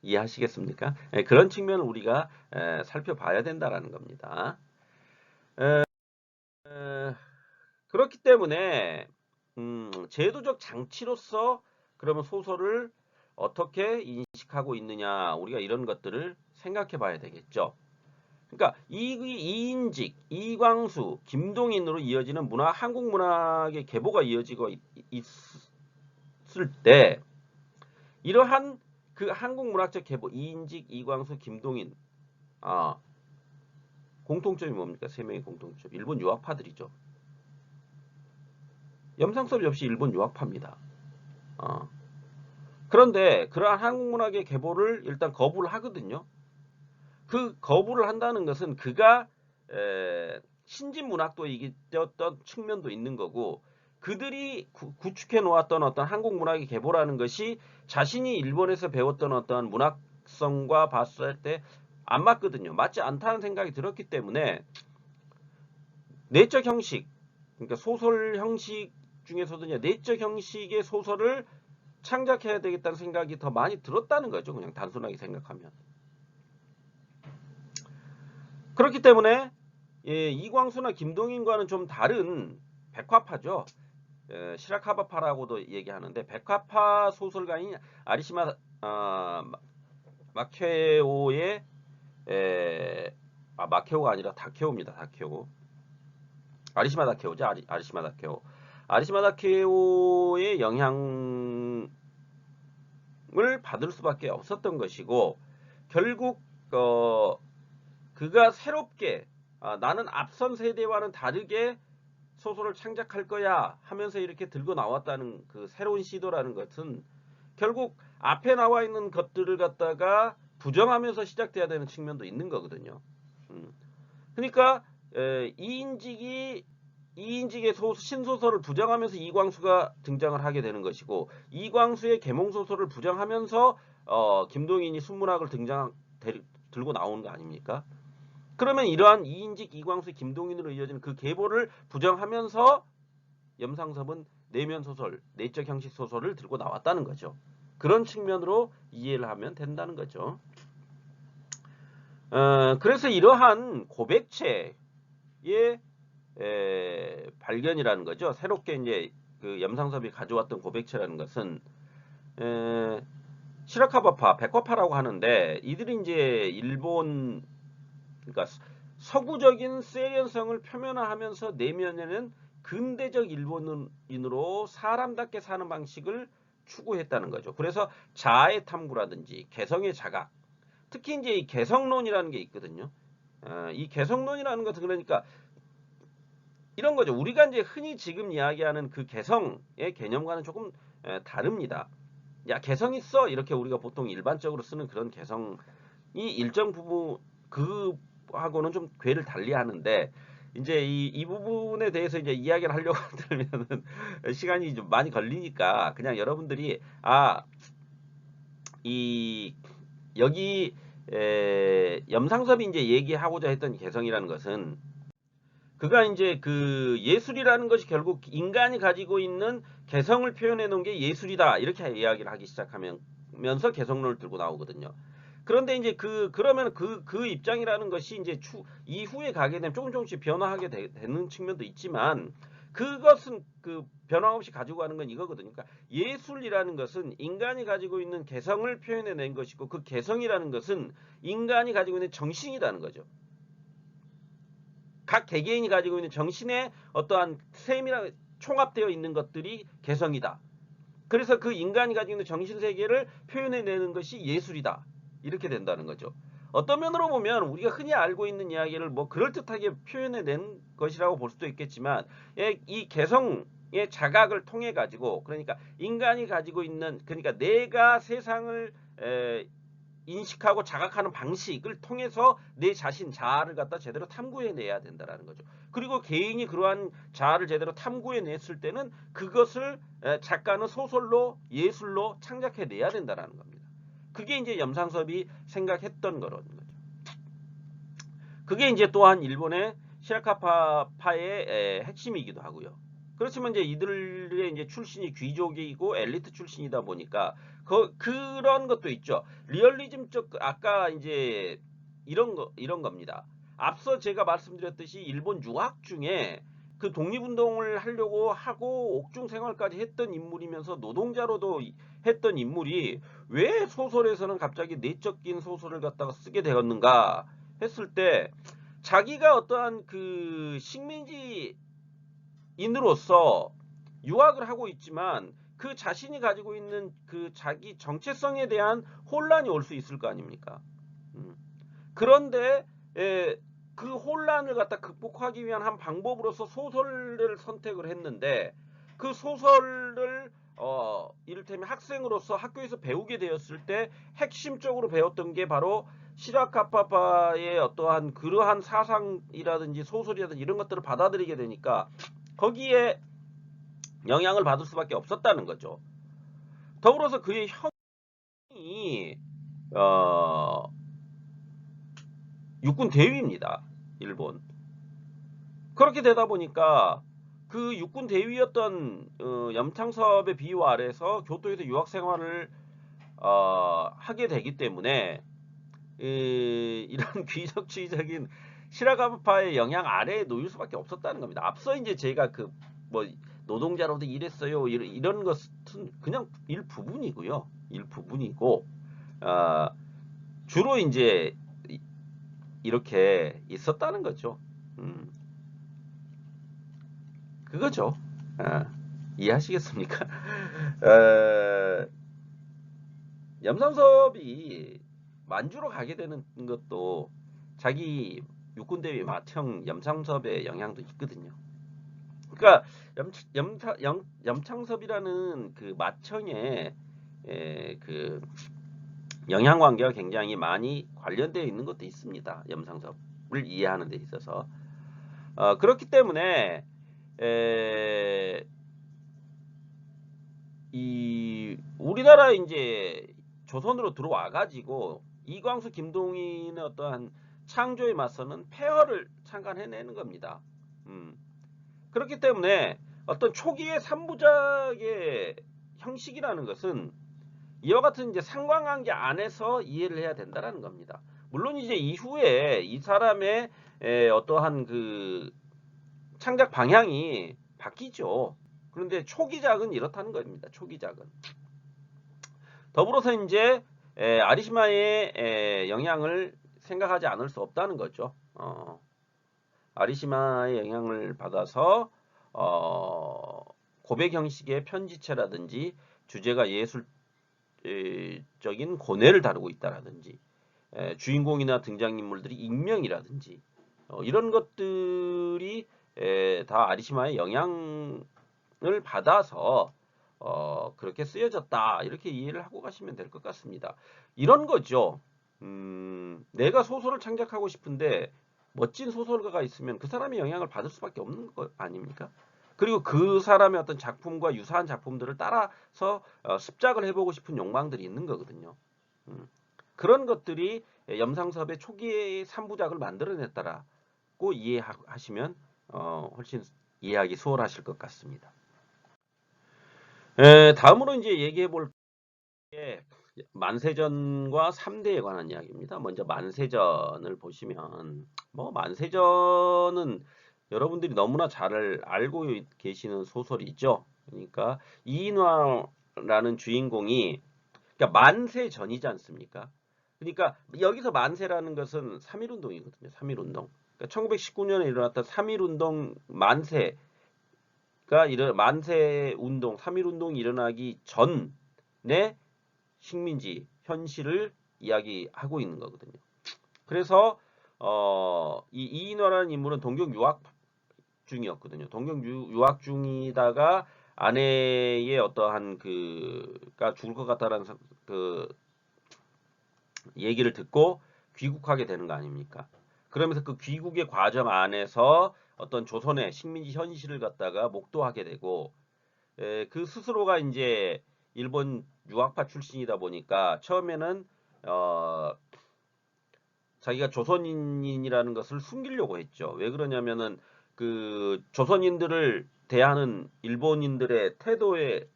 이해하시겠습니까? 그런 측면을 우리가 살펴봐야 된다라는 겁니다. 그렇기 때문에 제도적 장치로서 그러면 소설을 어떻게 인식하고 있느냐 우리가 이런 것들을 생각해 봐야 되겠죠. 그러니까 이인직, 이광수, 김동인으로 이어지는 한국 문학의 계보가 이어지고 있을 때 이러한 그 한국 문학적 계보 이인직, 이광수, 김동인 공통점이 뭡니까? 세 명의 공통점. 일본 유학파들이죠. 염상섭 역시 일본 유학파입니다. 그런데 그러한 한국 문학의 계보를 일단 거부를 하거든요. 그 거부를 한다는 것은 그가 신진 문학도이겼던 측면도 있는 거고 그들이 구축해 놓았던 어떤 한국 문학의 계보라는 것이 자신이 일본에서 배웠던 어떤 문학성과 봤을 때 안 맞거든요. 맞지 않다는 생각이 들었기 때문에 내적 형식, 그러니까 소설 형식 중에서도 내적 형식의 소설을 창작해야 되겠다는 생각이 더 많이 들었다는 거죠. 그냥 단순하게 생각하면. 그렇기 때문에 이광수나 김동인과는 좀 다른 백화파죠. 시라카바파라고도 얘기하는데 백화파 소설가인 아리시마 마케오의 마케오가 아니라 다케오입니다. 다케오. 아리시마 다케오죠. 아리시마 다케오. 아리시마 다케오의 영향을 받을 수밖에 없었던 것이고 결국 그가 새롭게 나는 앞선 세대와는 다르게 소설을 창작할 거야 하면서 이렇게 들고 나왔다는 그 새로운 시도라는 것은 결국 앞에 나와 있는 것들을 갖다가 부정하면서 시작돼야 되는 측면도 있는 거거든요. 그러니까 이인직의 신소설을 부정하면서 이광수가 등장을 하게 되는 것이고 이광수의 계몽소설을 부정하면서 김동인이 순문학을 들고 나오는 거 아닙니까? 그러면 이러한 이인직, 이광수, 김동인으로 이어지는 그 계보를 부정하면서 염상섭은 내면 소설, 내적 형식 소설을 들고 나왔다는 거죠. 그런 측면으로 이해를 하면 된다는 거죠. 그래서 이러한 고백체의 발견이라는 거죠. 새롭게 이제 그 염상섭이 가져왔던 고백체라는 것은 시라카바파, 백화파라고 하는데 이들이 이제 일본 그러니까 서구적인 세련성을 표면화하면서 내면에는 근대적 일본인으로 사람답게 사는 방식을 추구했다는 거죠. 그래서 자아의 탐구라든지 개성의 자각, 특히 이제 이 개성론이라는 게 있거든요. 이 개성론이라는 것은 그러니까 이런 거죠. 우리가 이제 흔히 지금 이야기하는 그 개성의 개념과는 조금 다릅니다. 야 개성 있어 이렇게 우리가 보통 일반적으로 쓰는 그런 개성이 일정 부분 그하고는 좀 궤를 달리하는데 이제 이 부분에 대해서 이제 이야기를 하려고 들면은 시간이 좀 많이 걸리니까 그냥 여러분들이 이 여기 염상섭이 이제 얘기하고자 했던 개성이라는 것은 그가 이제 그 예술이라는 것이 결국 인간이 가지고 있는 개성을 표현해 놓은 게 예술이다 이렇게 이야기를 하기 시작하면서 개성론을 들고 나오거든요. 그런데 이제 그러면 그 입장이라는 것이 이제 이후에 가게 되면 조금씩 변화하게 되는 측면도 있지만 그것은 그 변함없이 가지고 가는 건 이거거든요. 그러니까 예술이라는 것은 인간이 가지고 있는 개성을 표현해 낸 것이고 그 개성이라는 것은 인간이 가지고 있는 정신이라는 거죠. 각 개개인이 가지고 있는 정신의 어떠한 셈이랑 총합되어 있는 것들이 개성이다. 그래서 그 인간이 가지고 있는 정신세계를 표현해내는 것이 예술이다. 이렇게 된다는 거죠. 어떤 면으로 보면 우리가 흔히 알고 있는 이야기를 뭐 그럴듯하게 표현해낸 것이라고 볼 수도 있겠지만 이 개성의 자각을 통해 가지고 그러니까 인간이 가지고 있는 그러니까 내가 세상을 인식하고 자각하는 방식을 통해서 내 자신 자아를 갖다 제대로 탐구해내야 된다는 거죠. 그리고 개인이 그러한 자아를 제대로 탐구해냈을 때는 그것을 작가는 소설로 예술로 창작해내야 된다는 겁니다. 그게 이제 염상섭이 생각했던 거라는 거죠. 그게 이제 또한 일본의 시라카파파의 핵심이기도 하고요. 그렇지만 이제 이들의 이제 출신이 귀족이고 엘리트 출신이다 보니까 그런 것도 있죠. 리얼리즘적 아까 이제 이런 겁니다. 앞서 제가 말씀드렸듯이 일본 유학 중에 그 독립운동을 하려고 하고 옥중 생활까지 했던 인물이면서 노동자로도 했던 인물이 왜 소설에서는 갑자기 내적인 소설을 갖다가 쓰게 되었는가 했을 때 자기가 어떠한 그 식민지인으로서 유학을 하고 있지만 그 자신이 가지고 있는 그 자기 정체성에 대한 혼란이 올 수 있을 거 아닙니까? 그런데 그 혼란을 갖다 극복하기 위한 한 방법으로서 소설을 선택을 했는데 그 소설을 이를테면 학생으로서 학교에서 배우게 되었을 때 핵심적으로 배웠던 게 바로 시라카파파의 어떠한 그러한 사상이라든지 소설이라든지 이런 것들을 받아들이게 되니까 거기에 영향을 받을 수밖에 없었다는 거죠. 더불어서 그의 형이 어, 육군 대위입니다. 일본. 그렇게 되다 보니까 그 육군 대위였던 염창섭의 비유 아래서 교토에서 유학 생활을 하게 되기 때문에 이런 귀족주의적인 시라카파의 영향 아래에 놓일 수밖에 없었다는 겁니다. 앞서 이제 제가 그 뭐 노동자로도 일했어요 이런 것은 그냥 일부분이고요. 일부분이고 주로 이제 이렇게 있었다는 거죠. 그거죠. 이해하시겠습니까? 염상섭이 만주로 가게 되는 것도 자기 육군대위 맏형 염상섭의 영향도 있거든요. 그러니까 염창섭이라는 그 맏형의 그 영향 관계가 굉장히 많이 관련되어 있는 것도 있습니다. 염상섭을 이해하는 데 있어서 그렇기 때문에 이 우리나라 이제 조선으로 들어와 가지고 이광수 김동인의 어떠한 창조에 맞서는 폐허를 잠깐 해내는 겁니다. 그렇기 때문에 어떤 초기의 삼부작의 형식이라는 것은 이와 같은 이제 상관관계 안에서 이해를 해야 된다라는 겁니다. 물론 이제 이후에 이 사람의 어떠한 그 창작 방향이 바뀌죠. 그런데 초기작은 이렇다는 겁니다. 초기작은. 더불어서 이제 아리시마의 영향을 생각하지 않을 수 없다는 거죠. 아리시마의 영향을 받아서 고백 형식의 편지체라든지 주제가 예술적인 고뇌를 다루고 있다라든지 주인공이나 등장인물들이 익명이라든지 이런 것들이 다 아리시마의 영향을 받아서 그렇게 쓰여졌다. 이렇게 이해를 하고 가시면 될 것 같습니다. 이런 거죠. 내가 소설을 창작하고 싶은데 멋진 소설가가 있으면 그 사람의 영향을 받을 수밖에 없는 거 아닙니까? 그리고 그 사람의 어떤 작품과 유사한 작품들을 따라서 습작을 해보고 싶은 욕망들이 있는 거거든요. 음, 그런 것들이 염상섭의 초기의 3부작을 만들어냈다라고 이해하시면 훨씬 이해하기 수월하실 것 같습니다. 다음으로 이제 얘기해 볼 게 만세전과 3대에 관한 이야기입니다. 먼저 만세전을 보시면 뭐 만세전은 여러분들이 너무나 잘 알고 계시는 소설이죠. 그러니까 이인화라는 주인공이 그러니까 만세전이지 않습니까? 그러니까 여기서 만세라는 것은 3.1운동이거든요. 3.1운동. 그러니까 1919년에 일어났던 3.1운동 만세 만세 운동, 3.1 운동이 일어나기 전에 식민지 현실을 이야기하고 있는 거거든요. 그래서 이 이인화라는 인물은 동경 유학 중이었거든요. 동경 유학 중이다가 아내의 어떠한 그가 죽을 것 같다라는 그 얘기를 듣고 귀국하게 되는 거 아닙니까? 그러면서 그 귀국의 과정 안에서 어떤 조선의 식민지 현실을 갖다가 목도하게 되고 그 스스로가 이제 일본 유학파 출신이다 보니까 처음에는 어, 자기가 조선인이라는 것을 숨기려고 했죠. 왜 그러냐면은 그 조선인들을 대하는 일본인들의 태도에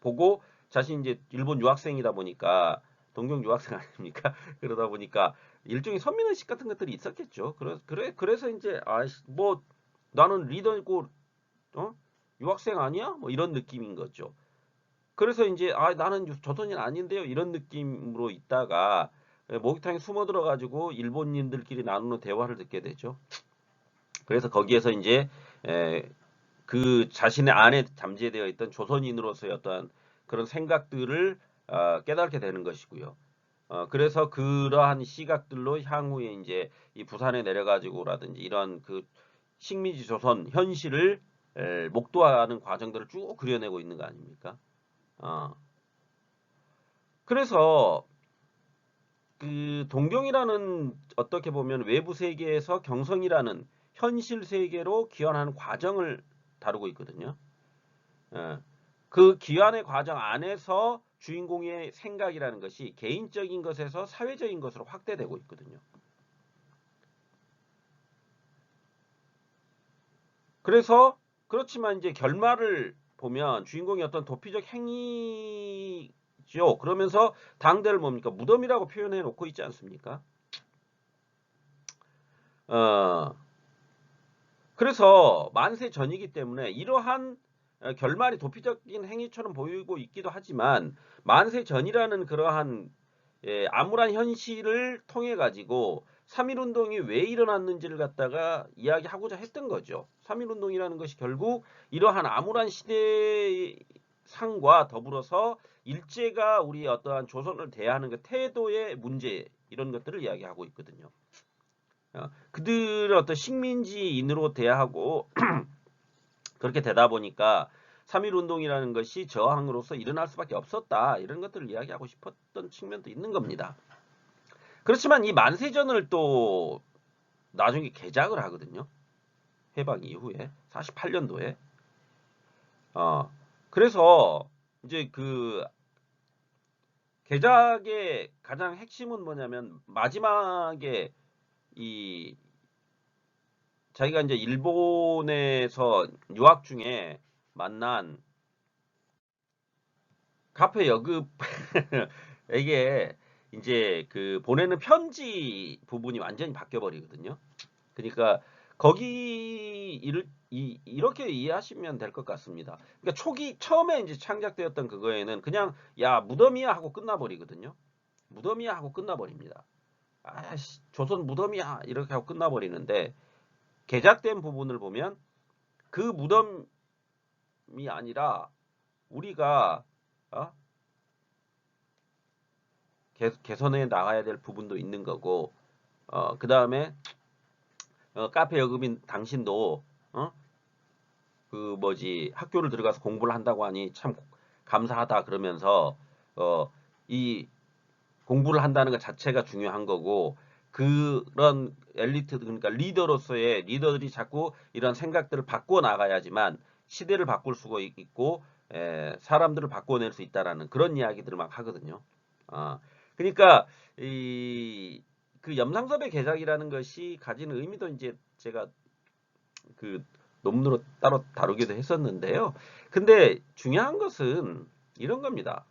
보고 자신이 이제 일본 유학생이다 보니까 동경 유학생 아닙니까? 그러다 보니까 일종의 선민의식 같은 것들이 있었겠죠. 그래서 이제 뭐 나는 리더이고 유학생 아니야? 뭐 이런 느낌인 거죠. 그래서 이제 나는 조선인 아닌데요. 이런 느낌으로 있다가 목욕탕에 숨어 들어가지고 일본인들끼리 나누는 대화를 듣게 되죠. 그래서 거기에서 이제 에, 그 자신의 안에 잠재되어 있던 조선인으로서의 어떠한 그런 생각들을 깨닫게 되는 것이고요. 그래서 그러한 시각들로 향후에 이제 이 부산에 내려가지고라든지 이런 그 식민지 조선 현실을 목도하는 과정들을 쭉 그려내고 있는 거 아닙니까? 어, 그래서 그 동경이라는 어떻게 보면 외부 세계에서 경성이라는 현실 세계로 귀환하는 과정을 다루고 있거든요. 예. 그 귀환의 과정 안에서 주인공의 생각이라는 것이 개인적인 것에서 사회적인 것으로 확대되고 있거든요. 그래서 그렇지만 이제 결말을 보면 주인공이 어떤 도피적 행위죠. 그러면서 당대를 뭡니까? 무덤이라고 표현해 놓고 있지 않습니까? 어, 그래서 만세 전이기 때문에 이러한 결말이 도피적인 행위처럼 보이고 있기도 하지만 만세 전이라는 그러한 암울한 현실을 통해 가지고 3.1 운동이 왜 일어났는지를 갖다가 이야기하고자 했던 거죠. 3.1 운동이라는 것이 결국 이러한 암울한 시대상과 더불어서 일제가 우리 어떠한 조선을 대하는 그 태도의 문제 이런 것들을 이야기하고 있거든요. 그들을 어떤 식민지인으로 대하고 그렇게 되다 보니까 3.1 운동이라는 것이 저항으로서 일어날 수밖에 없었다. 이런 것들을 이야기하고 싶었던 측면도 있는 겁니다. 그렇지만 이 만세전을 또 나중에 개작을 하거든요. 해방 이후에 48년도에. 그래서 이제 그 개작의 가장 핵심은 뭐냐면 마지막에 이 자기가 이제 일본에서 유학 중에 만난 카페 여급에게 이제 그 보내는 편지 부분이 완전히 바뀌어 버리거든요. 그러니까 거기 이렇게 이해하시면 될 것 같습니다. 그러니까 처음에 이제 창작되었던 그거에는 그냥 야 무덤이야 하고 끝나버리거든요. 무덤이야 하고 끝나버립니다. 아씨 조선 무덤이야 이렇게 하고 끝나버리는데 개작된 부분을 보면 그 무덤이 아니라 우리가 어? 개선해 나가야 될 부분도 있는 거고 그 다음에 카페 여급인 당신도 어? 그 뭐지 학교를 들어가서 공부를 한다고 하니 참 감사하다 그러면서 이 공부를 한다는 것 자체가 중요한 거고 그런 엘리트 그러니까 리더로서의 리더들이 자꾸 이런 생각들을 바꿔 나가야지만 시대를 바꿀 수가 있고 사람들을 바꿔낼 수 있다라는 그런 이야기들을 막 하거든요. 그러니까 그 염상섭의 개작이라는 것이 가지는 의미도 이제 제가 그 논문으로 따로 다루기도 했었는데요. 근데 중요한 것은 이런 겁니다.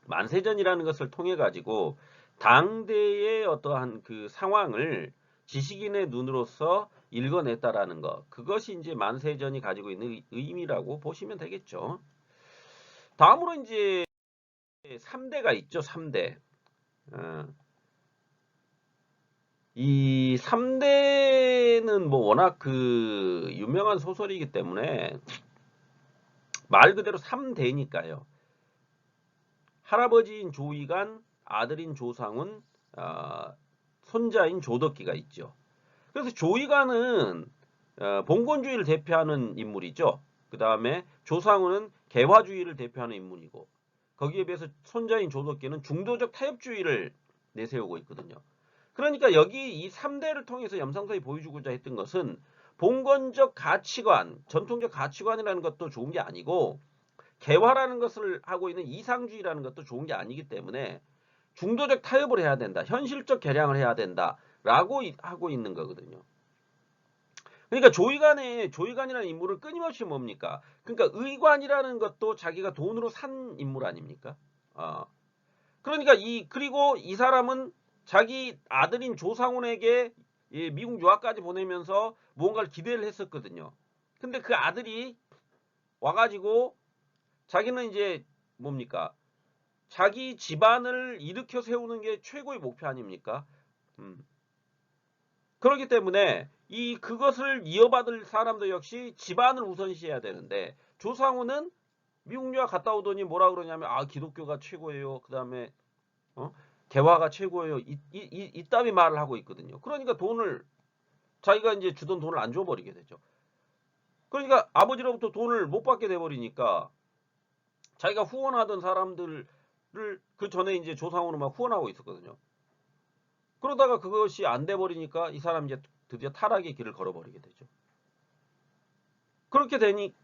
만세전이라는 것을 통해 가지고 당대의 어떠한 그 상황을 지식인의 눈으로서 읽어냈다라는 것. 그것이 이제 만세전이 가지고 있는 의미라고 보시면 되겠죠. 다음으로 이제 3대가 있죠. 3대. 이 3대는 뭐 워낙 그 유명한 소설이기 때문에 말 그대로 3대니까요. 할아버지인 조이간, 아들인 조상훈, 손자인 조덕기가 있죠. 그래서 조이간은 봉건주의를 대표하는 인물이죠. 그 다음에 조상훈은 개화주의를 대표하는 인물이고 거기에 비해서 손자인 조덕기는 중도적 타협주의를 내세우고 있거든요. 그러니까 여기 이 3대를 통해서 염상섭이 보여주고자 했던 것은 봉건적 가치관, 전통적 가치관이라는 것도 좋은 게 아니고 개화라는 것을 하고 있는 이상주의라는 것도 좋은 게 아니기 때문에 중도적 타협을 해야 된다. 현실적 개량을 해야 된다라고 하고 있는 거거든요. 그러니까 조이간이라는 인물을 끊임없이 뭡니까? 그러니까 의관이라는 것도 자기가 돈으로 산 인물 아닙니까? 그러니까 그리고 이 사람은 자기 아들인 조상훈에게 미국 유학까지 보내면서 무언가를 기대를 했었거든요. 근데 그 아들이 와가지고 자기는 이제 뭡니까? 자기 집안을 일으켜 세우는 게 최고의 목표 아닙니까? 그렇기 때문에 그것을 이어받을 사람도 역시 집안을 우선시해야 되는데 조상우는 미국 유학 갔다 오더니 뭐라 그러냐면 기독교가 최고예요. 그 다음에 개화가 최고예요. 이따위 말을 하고 있거든요. 그러니까 자기가 이제 주던 돈을 안 줘버리게 되죠. 그러니까 아버지로부터 돈을 못 받게 돼버리니까 자기가 후원하던 사람들을 그 전에 이제 조상우는 막 후원하고 있었거든요. 그러다가 그것이 안 돼버리니까 이 사람이 이제 드디어 타락의 길을 걸어버리게 되죠. 그렇게 되니까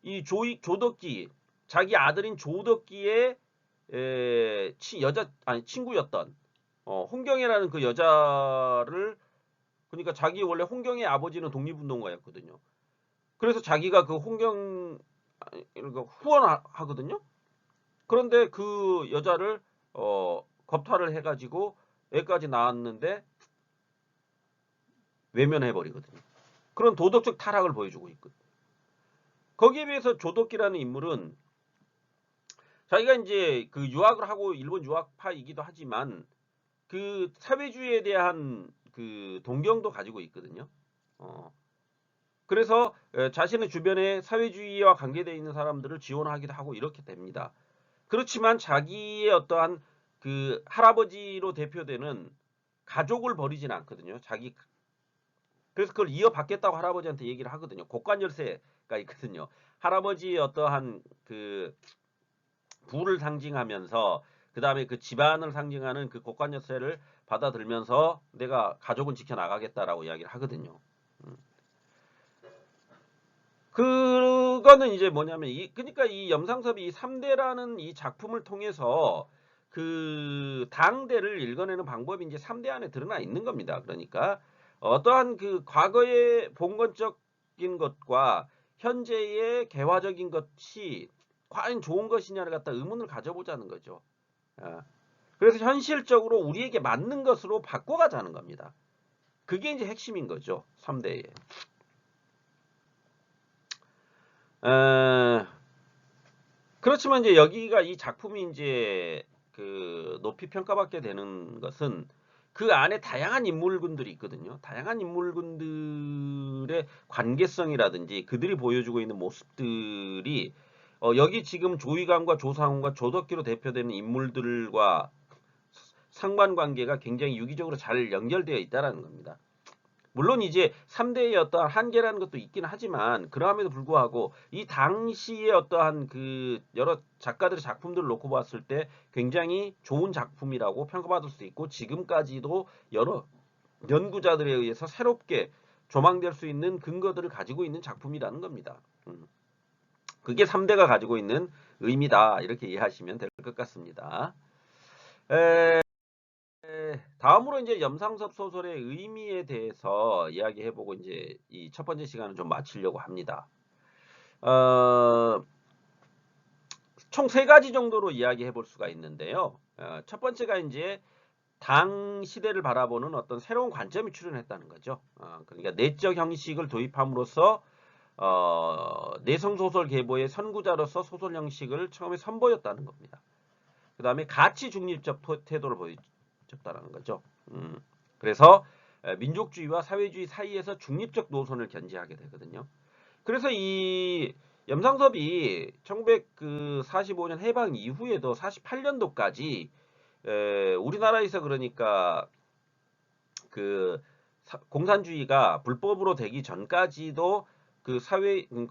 이 조덕기 자기 아들인 조덕기의 친구였던 홍경애라는 그 여자를 그러니까 자기 원래 홍경애 아버지는 독립운동가였거든요. 그래서 자기가 그 후원하거든요. 그런데 그 여자를 겁탈을 해가지고 애까지 낳았는데 외면해버리거든요. 그런 도덕적 타락을 보여주고 있거든요. 거기에 비해서 조덕기라는 인물은 자기가 이제 그 유학을 하고 일본 유학파이기도 하지만 그 사회주의에 대한 그 동경도 가지고 있거든요. 그래서 자신의 주변에 사회주의와 관계되어 있는 사람들을 지원하기도 하고 이렇게 됩니다. 그렇지만 자기의 어떠한 그 할아버지로 대표되는 가족을 버리진 않거든요. 그래서 그걸 이어받겠다고 할아버지한테 얘기를 하거든요. 곡간열쇠가 있거든요. 할아버지의 어떠한 그 부를 상징하면서 그 다음에 그 집안을 상징하는 그 곡간열쇠를 받아들면서 내가 가족은 지켜나가겠다라고 이야기를 하거든요. 그거는 이제 뭐냐면 그러니까 이 염상섭이 이 3대라는 이 작품을 통해서 그 당대를 읽어내는 방법이 이제 3대 안에 드러나 있는 겁니다. 그러니까 어떠한 그 과거의 봉건적인 것과 현재의 개화적인 것이 과연 좋은 것이냐를 갖다 의문을 가져보자는 거죠. 그래서 현실적으로 우리에게 맞는 것으로 바꿔가자는 겁니다. 그게 이제 핵심인 거죠. 3대에. 그렇지만 이제 여기가 이 작품이 이제 그 높이 평가받게 되는 것은 그 안에 다양한 인물군들이 있거든요. 다양한 인물군들의 관계성이라든지 그들이 보여주고 있는 모습들이 여기 지금 조이간과 조상훈과 조덕기로 대표되는 인물들과 상관관계가 굉장히 유기적으로 잘 연결되어 있다는 겁니다. 물론 이제 3대의 어떠한 한계라는 것도 있긴 하지만 그럼에도 불구하고 이 당시의 어떠한 그 여러 작가들의 작품들을 놓고 봤을 때 굉장히 좋은 작품이라고 평가받을 수 있고 지금까지도 여러 연구자들에 의해서 새롭게 조망될 수 있는 근거들을 가지고 있는 작품이라는 겁니다. 그게 3대가 가지고 있는 의미다. 이렇게 이해하시면 될 것 같습니다. 다음으로 이제 염상섭 소설의 의미에 대해서 이야기해보고 이제 이 첫 번째 시간을 좀 마치려고 합니다. 총 세 가지 정도로 이야기해 볼 수가 있는데요. 첫 번째가 이제 당 시대를 바라보는 어떤 새로운 관점이 출현했다는 거죠. 그러니까 내적 형식을 도입함으로써 내성 소설 계보의 선구자로서 소설 형식을 처음에 선보였다는 겁니다. 그 다음에 가치 중립적 태도를 보여줬다는 거죠. 그래서 민족주의와 사회주의 사이에서 중립적 노선을 견지하게 되거든요. 그래서 이 염상섭이 1945년 해방 이후에도 48년도까지 우리나라에서 그러니까 그 공산주의가 불법으로 되기 전까지도 그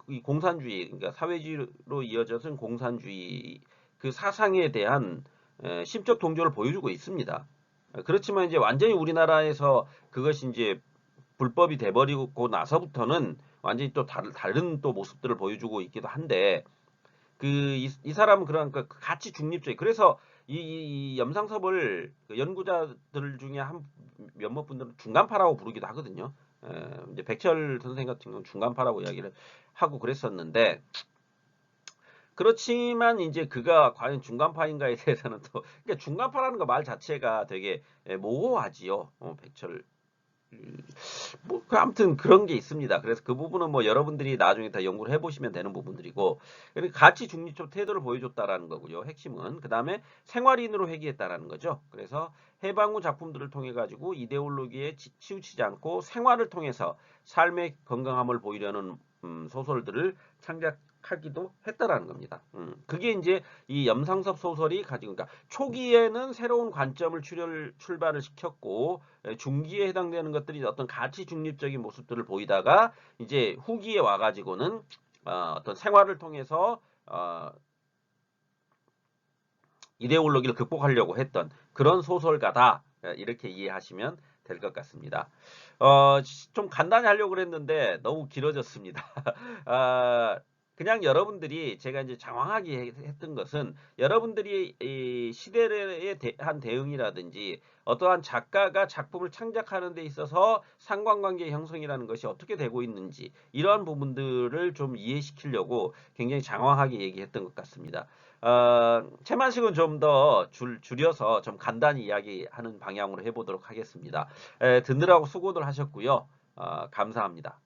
이 공산주의, 그러니까 사회주의로 이어져서 공산주의 그 사상에 대한 심적 동조를 보여주고 있습니다. 그렇지만 이제 완전히 우리나라에서 그것이 이제 불법이 돼버리고 나서부터는 완전히 또 다른 또 모습들을 보여주고 있기도 한데 이 사람은 그러니까 가치 중립주의. 그래서 이 염상섭을 그 연구자들 중에 한 몇몇 분들은 중간파라고 부르기도 하거든요. 이제 백철 선생 같은 경우는 중간파라고 이야기를 하고 그랬었는데 그렇지만 이제 그가 과연 중간파인가에 대해서는 또 그러니까 중간파라는 거 말 자체가 되게 모호하지요. 백철 아무튼 그런 게 있습니다. 그래서 그 부분은 뭐 여러분들이 나중에 다 연구를 해보시면 되는 부분들이고, 그러니까 가치 중립적 태도를 보여줬다라는 거고요. 핵심은. 그 다음에 생활인으로 회귀했다라는 거죠. 그래서 해방 후 작품들을 통해 가지고 이데올로기에 치우치지 않고 생활을 통해서 삶의 건강함을 보이려는 소설들을 창작하기도 했다라는 겁니다. 그게 이제 이 염상섭 소설이 가지고, 그러니까 초기에는 새로운 관점을 출발을 시켰고, 중기에 해당되는 것들이 어떤 가치 중립적인 모습들을 보이다가 이제 후기에 와가지고는 어떤 생활을 통해서 이데올로기를 극복하려고 했던 그런 소설가다. 이렇게 이해하시면 될 것 같습니다. 좀 간단히 하려고 그랬는데 너무 길어졌습니다. 그냥 여러분들이 제가 이제 장황하게 했던 것은 여러분들이 이 시대에 대한 대응이라든지 어떠한 작가가 작품을 창작하는 데 있어서 상관관계 형성이라는 것이 어떻게 되고 있는지 이러한 부분들을 좀 이해시키려고 굉장히 장황하게 얘기했던 것 같습니다. 채만식은 좀 더 줄여서 좀 간단히 이야기하는 방향으로 해보도록 하겠습니다. 듣느라고 수고들 하셨고요. 감사합니다.